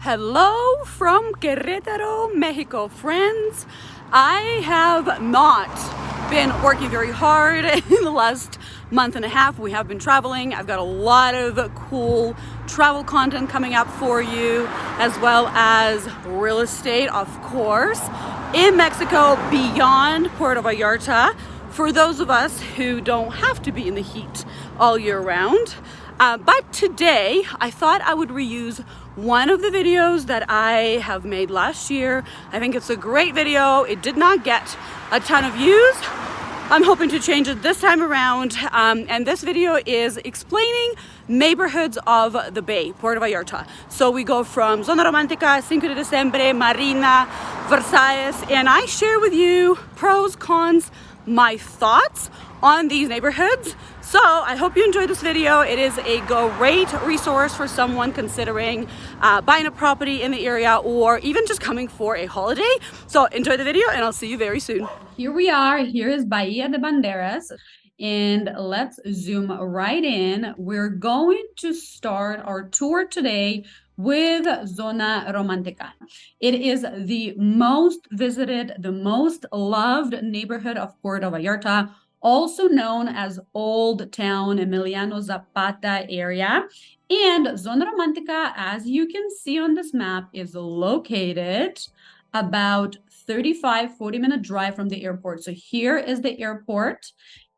Hello from Queretaro, Mexico, friends. I have not been working very hard in the last month and a half. We have been traveling. I've got a lot of cool travel content coming up for you, as well as real estate, of course, in Mexico beyond Puerto Vallarta, for those of us who don't have to be in the heat all year round. But today I thought I would reuse one of the videos that I have made last year. I think it's a great video. It did not get a ton of views. I'm hoping to change it this time around. And this video is explaining neighborhoods of the Bay, Puerto Vallarta. So we go from Zona Romantica, Cinco de Diciembre, Marina, Versalles, and I share with you pros, cons, my thoughts on these neighborhoods. So I hope you enjoyed this video. It is a great resource for someone considering buying a property in the area or even just coming for a holiday. So enjoy the video and I'll see you very soon. Here we are. Here is Bahia de Banderas. And let's zoom right in. We're going to start our tour today with Zona Romantica. It is the most visited, the most loved neighborhood of Puerto Vallarta, also known as Old Town Emiliano Zapata area. And Zona Romantica, as you can see on this map, is located about 40-minute drive from the airport. So here is the airport.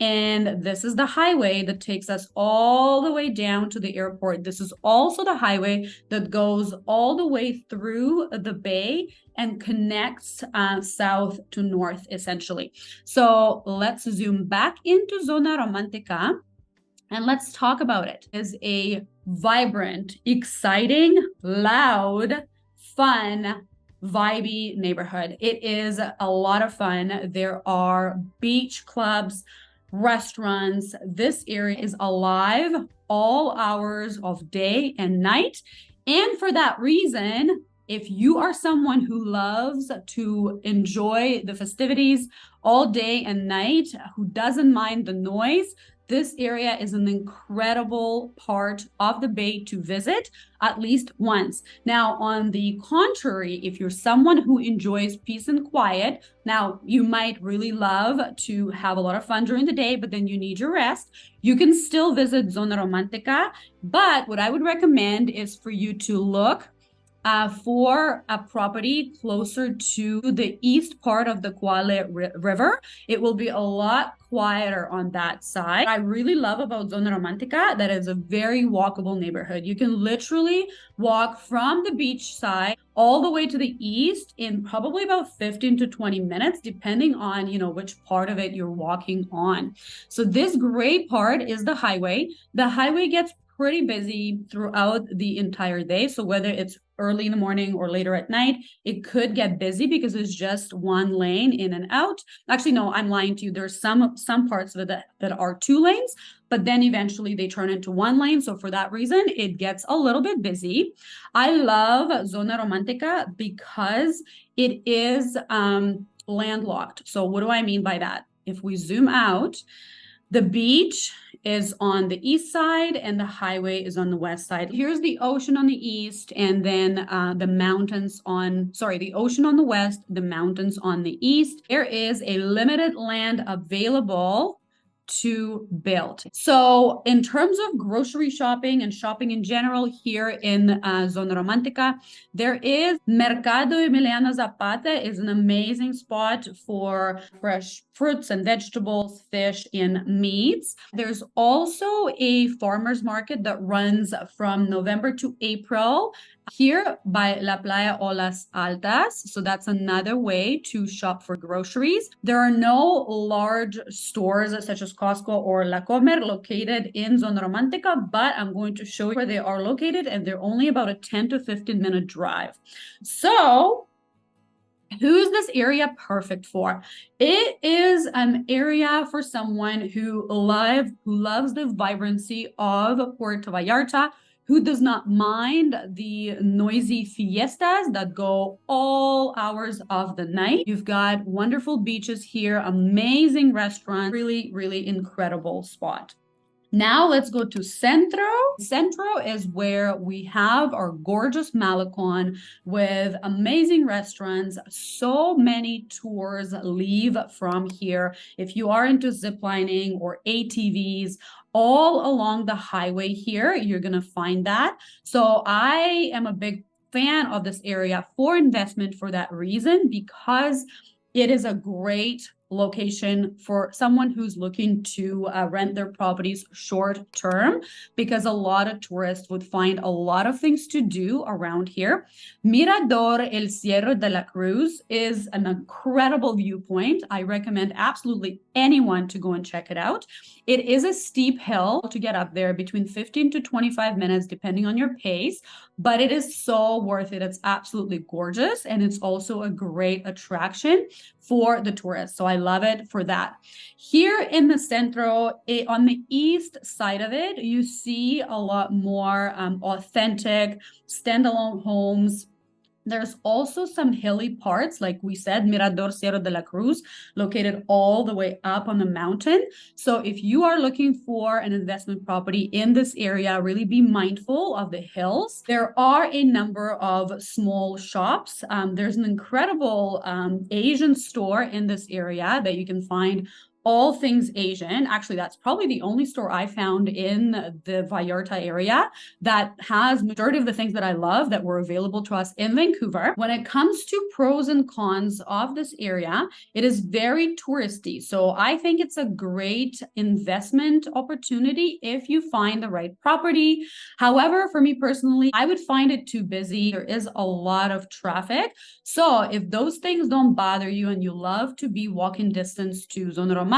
And this is the highway that takes us all the way down to the airport. This is also the highway that goes all the way through the bay and connects south to north, essentially. So let's zoom back into Zona Romantica and let's talk about it. It is a vibrant, exciting, loud, fun, vibey neighborhood. It is a lot of fun. There are beach clubs, restaurants. This area is alive all hours of day and night. And for that reason, if you are someone who loves to enjoy the festivities all day and night, who doesn't mind the noise, this area is an incredible part of the Bay to visit at least once. Now, on the contrary, if you're someone who enjoys peace and quiet, now you might really love to have a lot of fun during the day, but then you need your rest. You can still visit Zona Romantica, but what I would recommend is for you to look for a property closer to the east part of the Quale River. It will be a lot quieter on that side. I really love about Zona Romantica that is a very walkable neighborhood. You can literally walk from the beach side all the way to the east in probably about 15 to 20 minutes, depending on, which part of it you're walking on. So this gray part is the highway. The highway gets pretty busy throughout the entire day. So whether it's early in the morning or later at night, it could get busy because it's just one lane in and out. Actually, no, I'm lying to you. There's some parts of it that are two lanes, but then eventually they turn into one lane. So for that reason, it gets a little bit busy. I love Zona Romantica because it is landlocked. So what do I mean by that? If we zoom out, the beach is on the east side and the highway is on the west side. Here's the ocean on the east and then the ocean on the west, the mountains on the east. There is a limited land available to build. So in terms of grocery shopping and shopping in general here in Zona Romantica, there is Mercado Emiliano Zapata is an amazing spot for fresh fruits and vegetables, fish, and meats. There's also a farmer's market that runs from November to April here by La Playa Olas Altas. So that's another way to shop for groceries. There are no large stores such as Costco or La Comer located in Zona Romantica, but I'm going to show you where they are located, and they're only about a 10 to 15-minute drive. So who is this area perfect for? It is an area for someone who loves the vibrancy of Puerto Vallarta, who does not mind the noisy fiestas that go all hours of the night. You've got wonderful beaches here, amazing restaurant, really, really incredible spot. Now let's go to Centro. Centro is where we have our gorgeous Malecon with amazing restaurants. So many tours leave from here. If you are into ziplining or ATVs, all along the highway here, you're going to find that. So I am a big fan of this area for investment for that reason, because it is a great location for someone who's looking to rent their properties short term, because a lot of tourists would find a lot of things to do around here. Mirador El Cierro de la Cruz is an incredible viewpoint. I recommend absolutely anyone to go and check it out. It is a steep hill to get up there, between 15 to 25 minutes, depending on your pace, but it is so worth it. It's absolutely gorgeous, and it's also a great attraction for the tourists. So I love it for that. Here in the Centro, on the east side of it, you see a lot more authentic standalone homes. There's also some hilly parts, like we said, Mirador Cerro de la Cruz, located all the way up on the mountain. So if you are looking for an investment property in this area, really be mindful of the hills. There are a number of small shops. There's an incredible Asian store in this area that you can find all things Asian. Actually, that's probably the only store I found in the Vallarta area that has majority of the things that I love that were available to us in Vancouver. When it comes to pros and cons of this area, it is very touristy. So I think it's a great investment opportunity if you find the right property. However, for me personally, I would find it too busy. There is a lot of traffic. So if those things don't bother you and you love to be walking distance to Zona Romantica,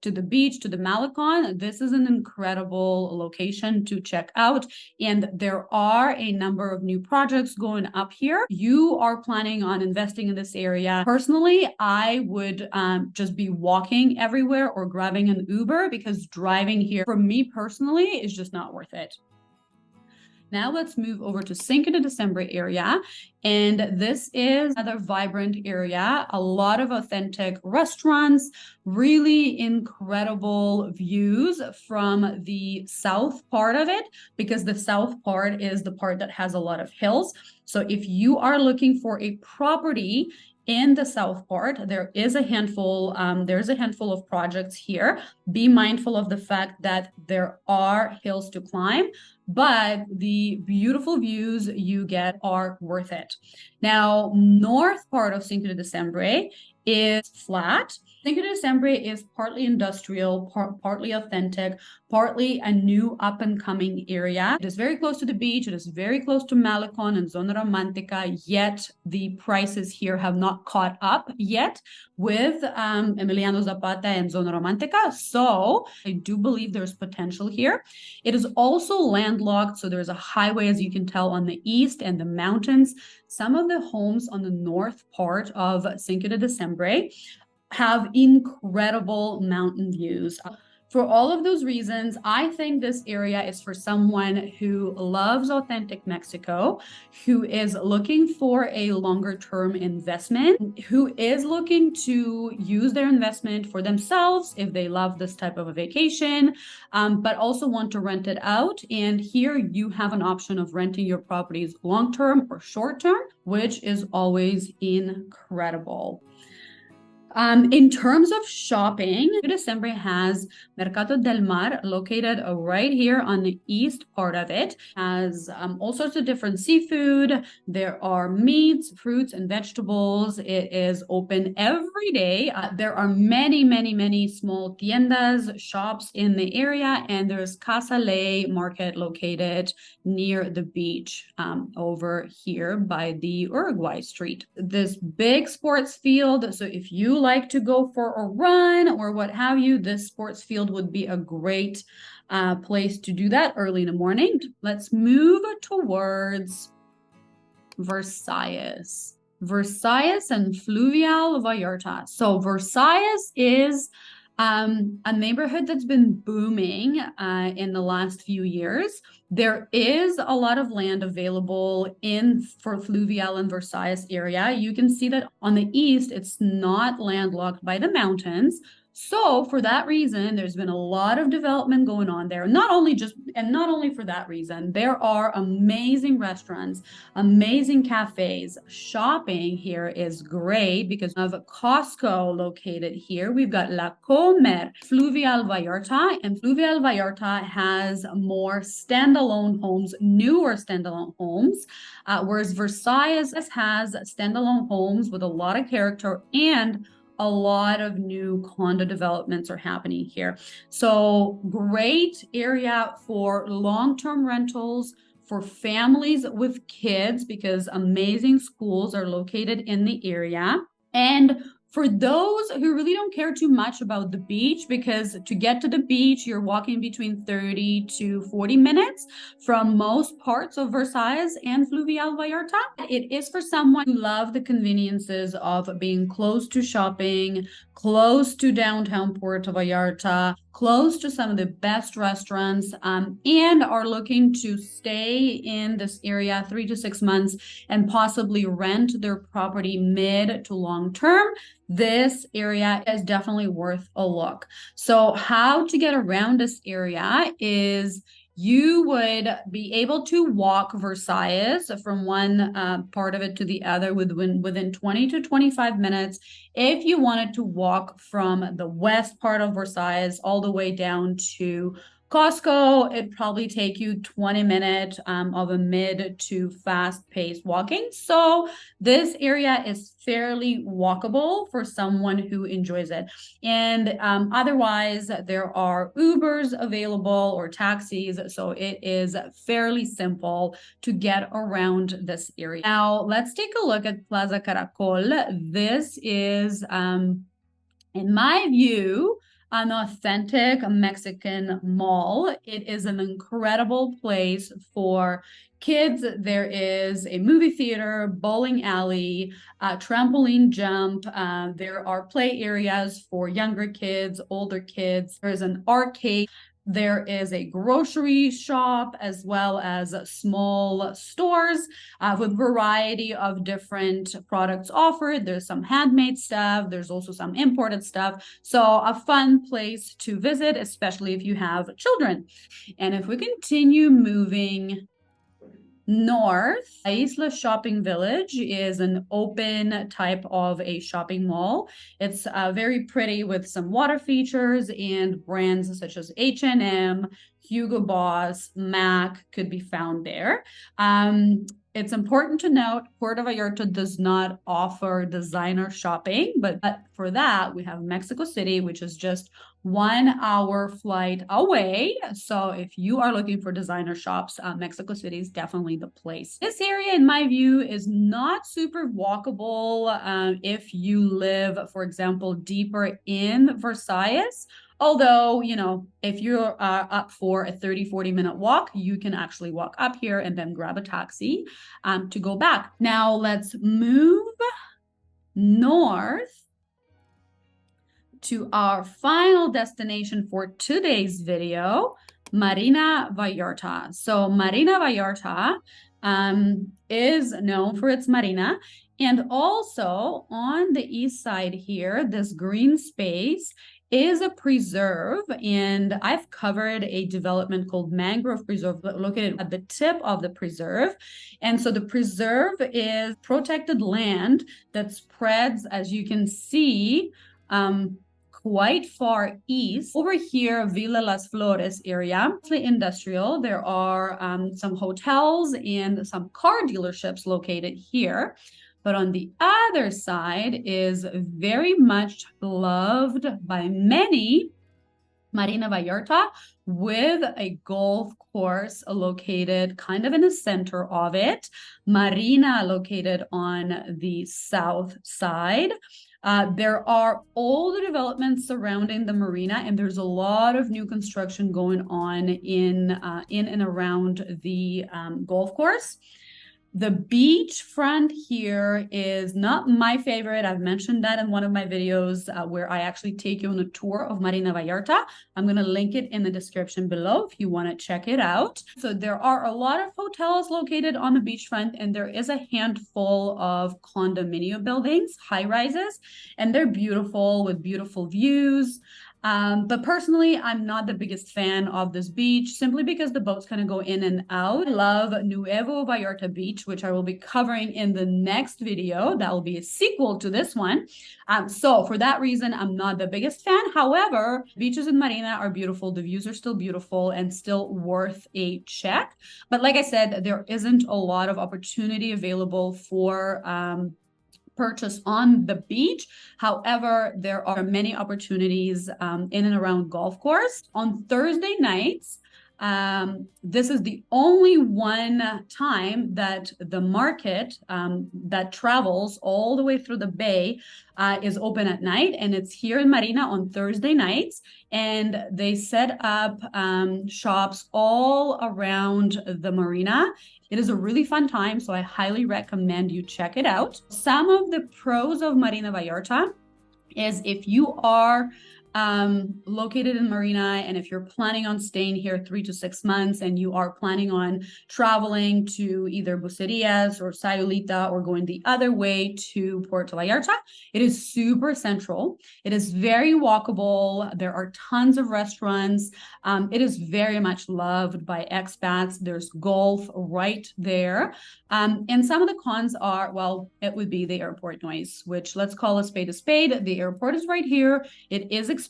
to the beach, to the Malecon, this is an incredible location to check out. And there are a number of new projects going up here. You are planning on investing in this area. Personally, I would just be walking everywhere or grabbing an Uber, because driving here for me personally is just not worth it. Now let's move over to Cinco de Diciembre area. And this is another vibrant area, a lot of authentic restaurants, really incredible views from the south part of it, because the south part is the part that has a lot of hills. So if you are looking for a property in the south part, there is a handful, there's a handful of projects here. Be mindful of the fact that there are hills to climb, but the beautiful views you get are worth it. Now, north part of Cinco de Diciembre is flat. Cinco de Diciembre is partly industrial, partly authentic, partly a new up-and-coming area. It is very close to the beach. It is very close to Malecon and Zona Romantica, yet the prices here have not caught up yet with Emiliano Zapata and Zona Romantica. So I do believe there's potential here. It is also landlocked, so there's a highway, as you can tell, on the east and the mountains. Some of the homes on the north part of Cinco de Diciembre have incredible mountain views. For all of those reasons, I think this area is for someone who loves authentic Mexico, who is looking for a longer term investment, who is looking to use their investment for themselves if they love this type of a vacation, but also want to rent it out. And here you have an option of renting your properties long term or short term, which is always incredible. In terms of shopping, Diciembre has Mercado del Mar located right here on the east part of it. Has all sorts of different seafood. There are meats, fruits, and vegetables. It is open every day. There are many small tiendas, shops in the area, and there's Casa Ley Market located near the beach over here by the Uruguay Street. This big sports field, so if you like to go for a run or what have you, this sports field would be a great place to do that early in the morning. Let's move towards Versalles. Versalles and Fluvial Vallarta. So Versalles is a neighborhood that's been booming in the last few years. There is a lot of land available for Fluvial and Versalles area. You can see that on the east, it's not landlocked by the mountains. So for that reason, there's been a lot of development going on there. Not only for that reason, there are amazing restaurants, amazing cafes. Shopping here is great because of Costco located here. We've got La Comer, Fluvial Vallarta, and Fluvial Vallarta has more standalone homes, newer standalone homes, whereas Versalles has standalone homes with a lot of character, and a lot of new condo developments are happening here. So great area for long-term rentals, for families with kids, because amazing schools are located in the area. And for those who really don't care too much about the beach, because to get to the beach, you're walking between 30 to 40 minutes from most parts of Versailles and Fluvial Vallarta. It is for someone who loves the conveniences of being close to shopping, close to downtown Puerto Vallarta, close to some of the best restaurants, and are looking to stay in this area 3 to 6 months and possibly rent their property mid to long term. This area is definitely worth a look. So how to get around this area is you would be able to walk Versailles from one part of it to the other within 20 to 25 minutes. If you wanted to walk from the west part of Versailles all the way down to Costco, it'd probably take you 20 minutes of a mid to fast paced walking. So this area is fairly walkable for someone who enjoys it. And otherwise, there are Ubers available or taxis. So it is fairly simple to get around this area. Now, let's take a look at Plaza Caracol. This is, in my view, an authentic Mexican mall. It is an incredible place for kids. There is a movie theater, bowling alley, trampoline jump. There are play areas for younger kids, older kids. There's an arcade. There is a grocery shop as well as small stores with a variety of different products offered. There's some handmade stuff. There's also some imported stuff. So a fun place to visit, especially if you have children. And if we continue moving north, Isla Shopping Village is an open type of a shopping mall. It's very pretty with some water features, and brands such as H&M, Hugo Boss, MAC could be found there. It's important to note Puerto Vallarta does not offer designer shopping, but for that, we have Mexico City, which is just 1 hour flight away. So if you are looking for designer shops, Mexico City is definitely the place. This area, in my view, is not super walkable if you live, for example, deeper in Versailles. Although, you know, if you're up for a 30-40 minute walk, you can actually walk up here and then grab a taxi to go back. Now let's move north to our final destination for today's video, Marina Vallarta. So Marina Vallarta is known for its marina. And also on the east side here, this green space is a preserve, and I've covered a development called Mangrove Preserve located at the tip of the preserve. And so the preserve is protected land that spreads, as you can see, quite far east. Over here, Villa Las Flores area, mostly industrial. There are some hotels and some car dealerships located here. But on the other side is very much loved by many, Marina Vallarta, with a golf course located kind of in the center of it. Marina located on the south side. There are all the developments surrounding the marina, and there's a lot of new construction going on in and around the golf course. The beach front here is not my favorite. I've mentioned that in one of my videos where I actually take you on a tour of Marina Vallarta. I'm going to link it in the description below if you want to check it out. So there are a lot of hotels located on the beachfront, and there is a handful of condominium buildings, high rises, and they're beautiful with beautiful views. But personally, I'm not the biggest fan of this beach simply because the boats kind of go in and out. I love Nuevo Vallarta Beach, which I will be covering in the next video. That will be a sequel to this one. So for that reason, I'm not the biggest fan. However, beaches in Marina are beautiful. The views are still beautiful and still worth a check. But like I said, there isn't a lot of opportunity available for purchase on the beach. However, there are many opportunities in and around golf course. On Thursday nights, this is the only one time that the market that travels all the way through the bay is open at night, and it's here in Marina on Thursday nights, and they set up shops all around the marina. It is a really fun time, so I highly recommend you check it out. Some of the pros of Marina Vallarta is if you are located in Marina, and if you're planning on staying here 3 to 6 months and you are planning on traveling to either Bucerías or Sayulita or going the other way to Puerto Vallarta, it is super central. It is very walkable. There are tons of restaurants. It is very much loved by expats. There's golf right there. And some of the cons are, well, it would be the airport noise, which let's call a spade a spade. The airport is right here. It is expanding.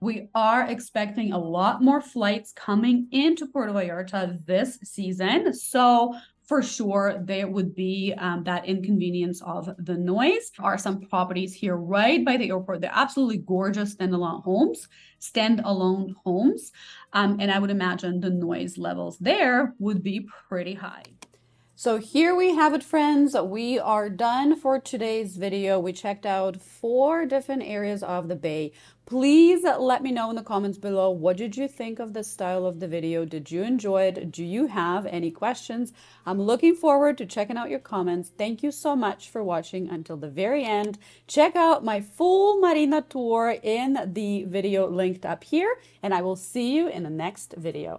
We are expecting a lot more flights coming into Puerto Vallarta this season. So for sure, there would be that inconvenience of the noise. There are some properties here right by the airport. They're absolutely gorgeous standalone homes. And I would imagine the noise levels there would be pretty high. So here we have it, friends. We are done for today's video. We checked out 4 different areas of the bay. Please let me know in the comments below, what did you think of the style of the video? Did you enjoy it? Do you have any questions? I'm looking forward to checking out your comments. Thank you so much for watching until the very end. Check out my full Marina tour in the video linked up here, and I will see you in the next video.